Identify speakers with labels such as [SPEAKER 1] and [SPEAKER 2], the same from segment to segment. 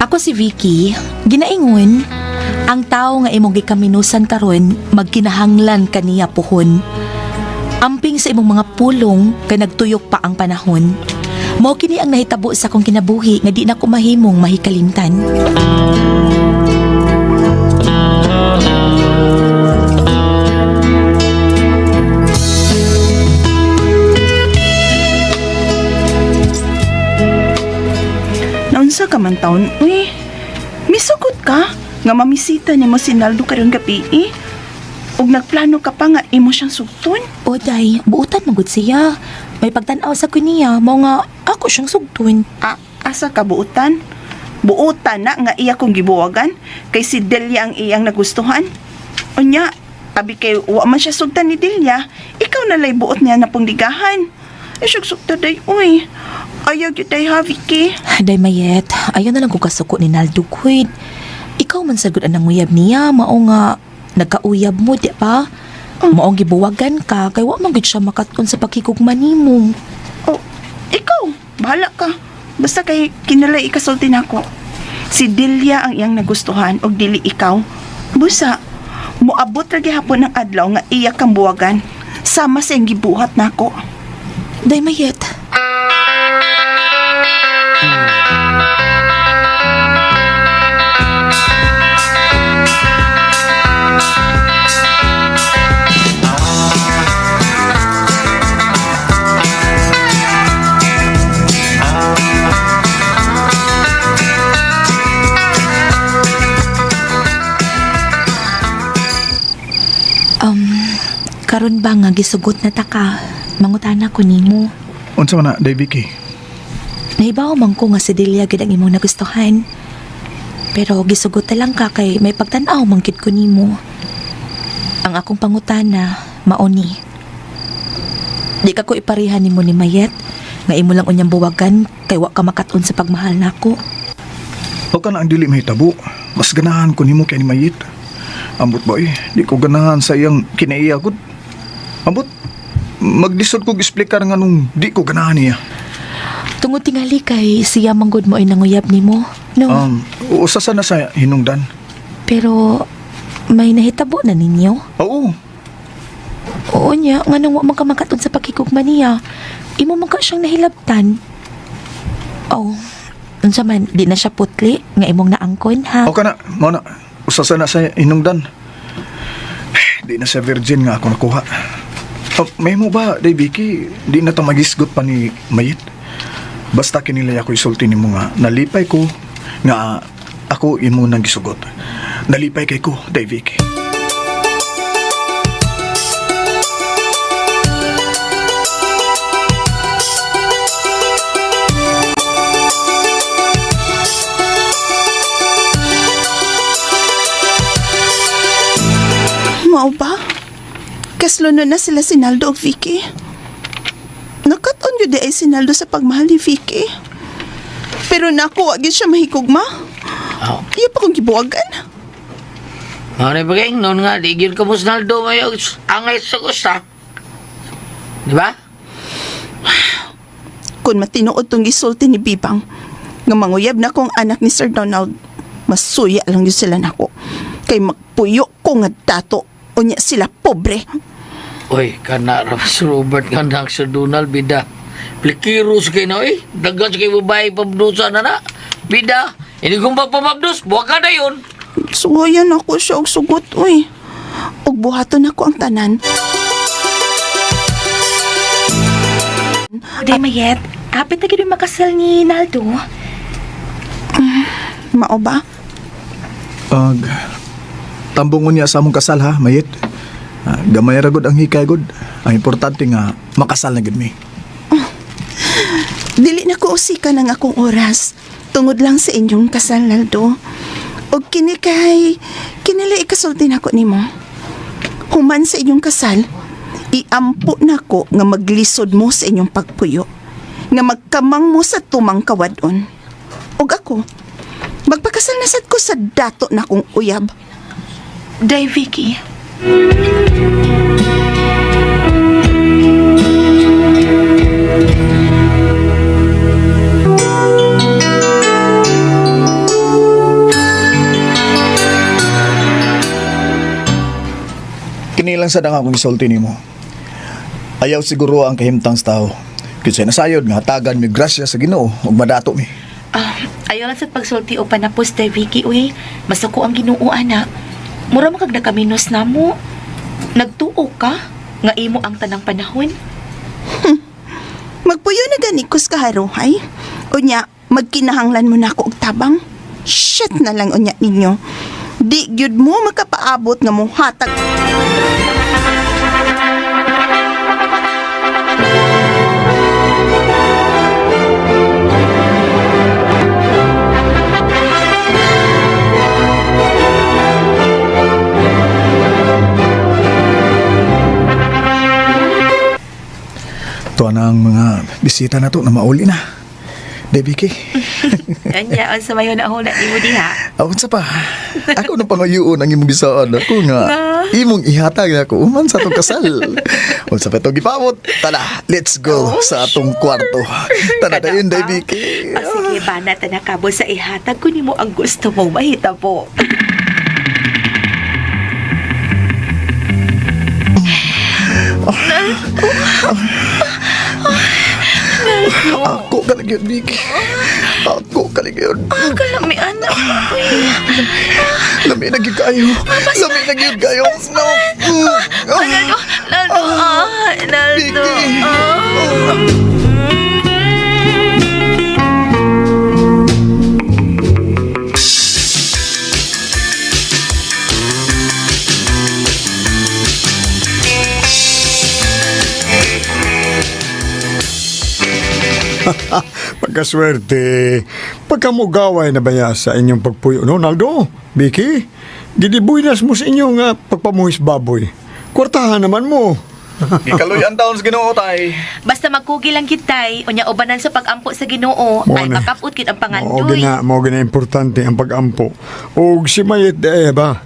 [SPEAKER 1] Ako si Vicky, ginaingon, ang tao nga imong gikaminusan karon magkinahanglan kaniya puhon. Amping sa imong mga pulong kay nagtuyok pa ang panahon. Mao kini ang nahitabo sa akong kinabuhi nga di na ko mahimong mahikalimtan.
[SPEAKER 2] Naunsa ka man taon, uy, misugot ka nga mamisita ni mo si Naldo karong gabi ug nagplano ka pa nga imo siyang sugton.
[SPEAKER 1] O day, buutan magud siya. May pagtanaw sa kuniya, mao nga ako siyang sugtun.
[SPEAKER 2] Asa ka buutan? Buutan na nga iya kong gibuwagan kay si Delia ang iyang nagustuhan. Unya, abi kay wa man siya sugtan ni Delia, ikaw na lay buot niya na pong ligahan. Isyog sugta day, uy. Ayaw gyud day ha, Vicky.
[SPEAKER 1] Day Mayet, ayaw na lang ko kasuko ni Naldo Quid. Ikaw man sagud ang uyab niya, mao nga nagkauyab mo, di ba? Maong gibuwagan ka, kay wa man gid siya makatkon sa pakikugma nimo.
[SPEAKER 2] Oh, ikaw, bahala ka. Basta kay kinalay ikasulti nako. Si Delia ang iyang nagustuhan og dili ikaw. Busa, moabot ra gihapon ng adlaw nga iya kang buwagan. Sama sa iyang gibuhat nako.
[SPEAKER 1] Day Mayet. Karon ba nga gisugot na ta ka? Mangutana ko nimo.
[SPEAKER 3] Unsa man na, day Vicky?
[SPEAKER 1] Nahibaw man ko nga si Delia gid ang imong nagustuhan. Pero gisugot na lang ka kay may pagtan-aw man gid ko nimo. Ang akong pangutana mao ni. Di ka ko iparihan nimo ni Mayet nga imo lang unyang buwagan kay wa ka makaton sa pagmahal nako.
[SPEAKER 3] O ka na ang dili mahitabo. Mas ganahan ko nimo kay ni Mayit. Ambot ba di ko ganahan sa iyang kinaiya gud. Ambot, maglisod ko explicar nga nung di ko ganahan niya.
[SPEAKER 1] Tungod tingali kay siya manggod mo ay nanguyab nimo, no?
[SPEAKER 3] Usasa na sa hinungdan.
[SPEAKER 1] Pero may nahitabo na ninyo?
[SPEAKER 3] Oo.
[SPEAKER 1] Oo niya, nga nang wa man ka makaton sa pakikugma niya. Imo man ka siyang nahilabtan. Oh, unsa man, di na siya putli nga imong naangkon, ha?
[SPEAKER 3] O ka na, mo na. Usasa na sa hinungdan. Di na sa virgin nga ako nakuha. May mo ba, day Vicky, di na to magisgot pa ni Mayit? Basta kinilay ako isulti ni mo nga, nalipay ko nga ako imo nang gisugot. Nalipay kay ko, day Vicky.
[SPEAKER 2] Mao ba? Kasluno na sila si Naldo o Vicky. Nakaton yun di ay si Naldo sa pagmahal ni Vicky. Pero naku, wag yun siya mahikugma. Iya pa kong gibuwagan.
[SPEAKER 4] Ano ba kayong noon nga, di yun kamus Naldo mayo angay sa kusta. Di ba?
[SPEAKER 2] Kung matinuod tong gisulti ni Bibang, nga manguyab na kong anak ni Sir Donald, masuya lang yun sila nako. Kay magpuyo ko nga dato, unya sila pobre.
[SPEAKER 4] Uy, kana Mas Robert nga na sa Donald, bida. Plikiros kayo na, dagan sa kayo babae pabdusa na na. Bida, hindi kong pagpamabdos, buwa ka na yun.
[SPEAKER 2] Suwayan ako siya og sugot, uy. Og buhaton ako ang tanan.
[SPEAKER 1] Day Mayet, hapit na gid makasal ni Naldo.
[SPEAKER 2] Mao ba?
[SPEAKER 3] Tambungon niya sa among kasal ha, Mayit. Gamay ra gud ang hikay gud. Ang importante nga makasal na gid mi.
[SPEAKER 2] Dili na ko usika ng akong oras. Tungod lang sa inyong kasal, Naldo. Og kinila ikasulti na ko nimo. Human sa inyong kasal, iampo na ko nga maglisod mo sa inyong pagpuyo. Nga magkamang mo sa tumang kawadon. Og ako, magpakasal na sad ko sa dato na kong uyab.
[SPEAKER 1] Day Vicky.
[SPEAKER 3] Kinilang sa akong isulti nimo. Ayaw siguro ang kahimtang sa tao. Kasi nasayod nga hatagan mi grasya sa Ginoo ug madato mi.
[SPEAKER 1] Ayaw lang sa pagsulti o panapos, Day Vicky, uy. Masuko ang Ginoo, anak. Mura makag nakaminos na mo. Nagtuo ka nga imo ang tanang panahon.
[SPEAKER 2] Magpuyo na gani kus kaharuhay. Unya, magkinahanglan mo na ako og tabang. Shit na lang unya ninyo. Di gyud mo makapaabot nga mong hatag.
[SPEAKER 3] Ito na ang mga bisita na to na mauli na. Day Vicky.
[SPEAKER 1] Anya, ang samayo na ako na imo diha.
[SPEAKER 3] Awon sa pa. Ako na pangayuon ang imong gisaan. Ako nga. Imong ihatag na ako. Uman sa atong kasal. Unsa pa ito gipamot. Tala, let's go sa atong kwarto. Tala na yun, Day Vicky.
[SPEAKER 1] Sige, bana, tanakabo sa ihatag ko nimo ang gusto mong mahita po.
[SPEAKER 3] Ako kaligyan, Vicky. Ako kaligyan.
[SPEAKER 1] Kalami, anak.
[SPEAKER 3] Lami na gyud kayo. Lami na gyud kayo. No.
[SPEAKER 1] Naldo.
[SPEAKER 5] Pagkaswerte, pagkamugaway na baya sa inyong pagpuyo, no, Naldo? Vicky, gidibuynas mo sa inyong pagpamuhis baboy. Kwartahan naman mo.
[SPEAKER 3] Ikaloy ang taon sa Ginoo tay.
[SPEAKER 1] Basta magkugi lang kitay, unya ubanan sa pagampo sa Ginoo, ay
[SPEAKER 5] na.
[SPEAKER 1] makaput kit ang
[SPEAKER 5] Mao
[SPEAKER 1] pangandoy.
[SPEAKER 5] gina importante ang pag-ampo. O si Mayet ba?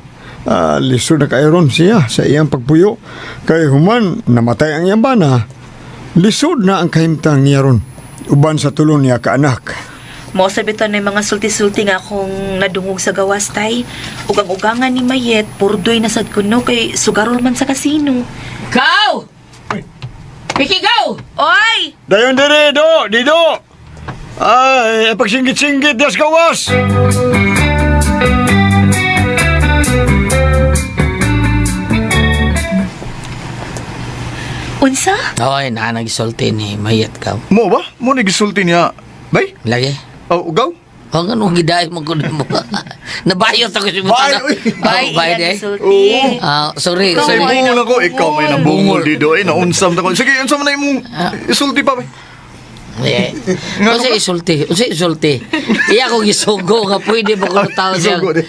[SPEAKER 5] Liso na kairon siya sa iyang pagpuyo. Kay human, namatay ang iyang bana. Lisod na ang kahimtang niya ron. Uban sa tulon niya kaanak.
[SPEAKER 1] Mo sabitan na mga sulti-sulti nga akong nadungog sa gawas tay. Ugang-ugangan ni Mayet, purdoy na sad kuno kay sugarol man sa kasino.
[SPEAKER 4] Go! Vicky, go!
[SPEAKER 1] Oy!
[SPEAKER 5] Dayon dire, Dido! Ay, pagsinggit-singgit das gawas!
[SPEAKER 1] Unsa?
[SPEAKER 4] Oy, nagisulti ni Mayet ka.
[SPEAKER 3] Mo ba? Mo ni gisulti niya. Bay?
[SPEAKER 4] Lagi?
[SPEAKER 3] Oh, ugaw?
[SPEAKER 4] Ang anong gidahin mo ko mo. Nabayot ako si mo.
[SPEAKER 3] Bay, uy.
[SPEAKER 1] Bay,
[SPEAKER 4] bayad
[SPEAKER 1] iya
[SPEAKER 4] eh.
[SPEAKER 1] gisulti.
[SPEAKER 4] Sorry,
[SPEAKER 3] Sa
[SPEAKER 4] sorry.
[SPEAKER 3] bungol ako, ikaw may nabungol dito. Eh, naunsam na ko. Sige, unsam na imong isulti pa, bay.
[SPEAKER 4] Eh, Kasi isulti. Iya ko gisugo nga pwede ba ko taon siya.
[SPEAKER 3] Gisugo, di.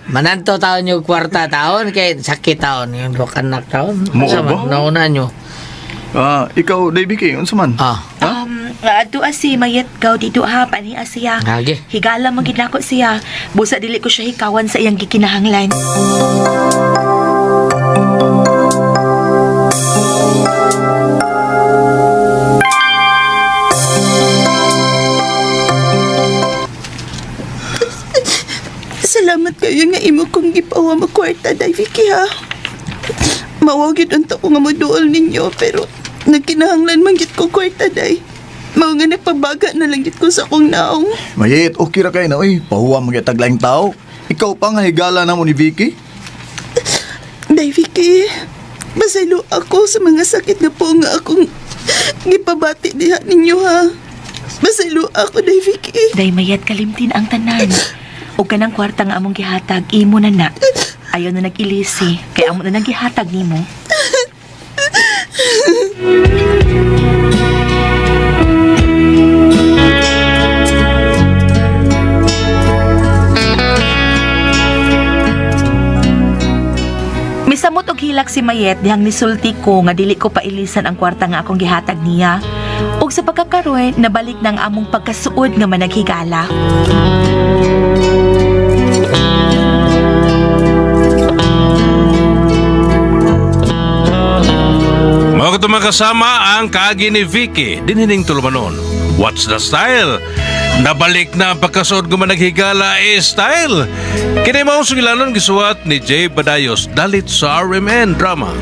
[SPEAKER 4] Mananto taon yung kwarta taon kay sakit taon yung kanak taon.
[SPEAKER 3] Mo
[SPEAKER 4] Sa
[SPEAKER 3] ba?
[SPEAKER 4] nauna nyo.
[SPEAKER 3] Ikaw, Day Vicky, unsa man?
[SPEAKER 1] Adua si Mayet gaw dito ha, pani siya.
[SPEAKER 4] Lagi.
[SPEAKER 1] Higala man gid nako siya. Busa dili ko siya hikawan sa iyang gikinahanglan.
[SPEAKER 2] Salamat kayo nga imo kong gipawa mo kwarta, Day Vicky, ha? Mawagid ang ko nga moduol ninyo, pero nagkinahanglan man git ko kwarta, Day. Mao nga nagpabaga na lang git ko sa akong naong.
[SPEAKER 3] Mayet, okay ra kay na, oy. Pahuwa mga taglaing tao. Ikaw pa nga higala na mo ni Vicky.
[SPEAKER 2] Day Vicky, masaylo ako sa mga sakit na po nga akong gipabati diha ninyo, ha? Masaylo ako, Day Vicky.
[SPEAKER 1] Day Mayet kalimtin ang tanan. O kanang kwarta nga among gihatag, imo na na. Ayaw na nag-ilisi, kaya amo na naggihatag nimo. Misamot og hilak si Mayet dihang nisulti ko nga dili ko pailisan ang kwarta nga akong gihatag niya. Ug sa pagkakaroon, nabalik nang among pagkasuod nga managhigala.
[SPEAKER 6] Mga kasama ang kaagi ni Vicky, dinining tulumanon. What's the style? Nabalik na ang pagkasuot ko managhigala style. Kini mao sugilanon gisuwat ni Jay Badayos dalit sa RMN drama.